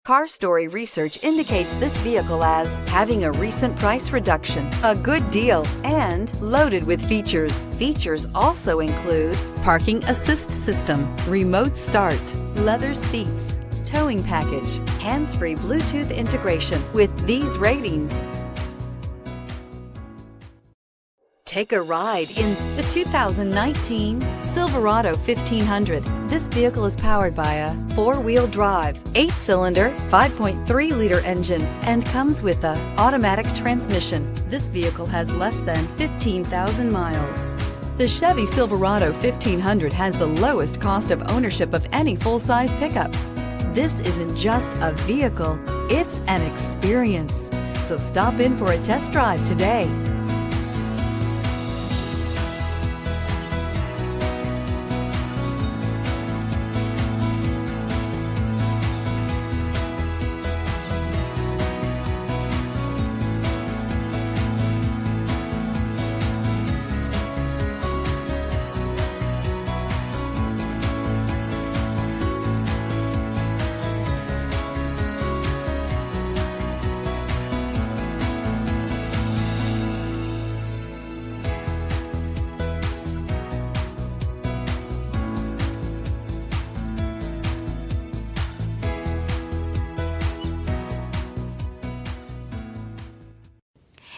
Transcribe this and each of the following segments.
Car Story research indicates this vehicle as having a recent price reduction, a good deal, and loaded with features. Features also include parking assist system, remote start, leather seats, towing package, hands-free Bluetooth integration. With these ratings, take a ride in the 2019 Silverado 1500. This vehicle is powered by a 4-wheel drive, 8-cylinder, 5.3-liter engine and comes with an automatic transmission. This vehicle has less than 15,000 miles. The Chevy Silverado 1500 has the lowest cost of ownership of any full-size pickup. This isn't just a vehicle, it's an experience. So stop in for a test drive today.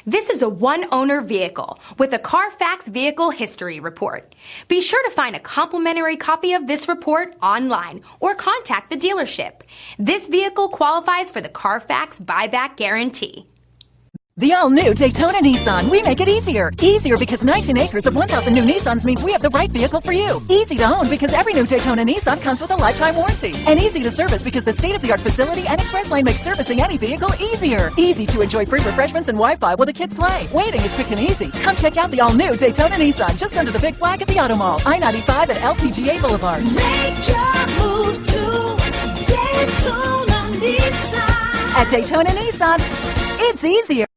This is a one-owner vehicle with a Carfax Vehicle History Report. Be sure to find a complimentary copy of this report online or contact the dealership. This vehicle qualifies for the Carfax Buyback Guarantee. The all-new Daytona Nissan, we make it easier. Easier because 19 acres of 1,000 new Nissans means we have the right vehicle for you. Easy to own because every new Daytona Nissan comes with a lifetime warranty. And easy to service because the state-of-the-art facility and express lane makes servicing any vehicle easier. Easy to enjoy free refreshments and Wi-Fi while the kids play. Waiting is quick and easy. Come check out the all-new Daytona Nissan just under the big flag at the Auto Mall, I-95 at LPGA Boulevard. Make your move to Daytona Nissan. At Daytona Nissan, it's easier.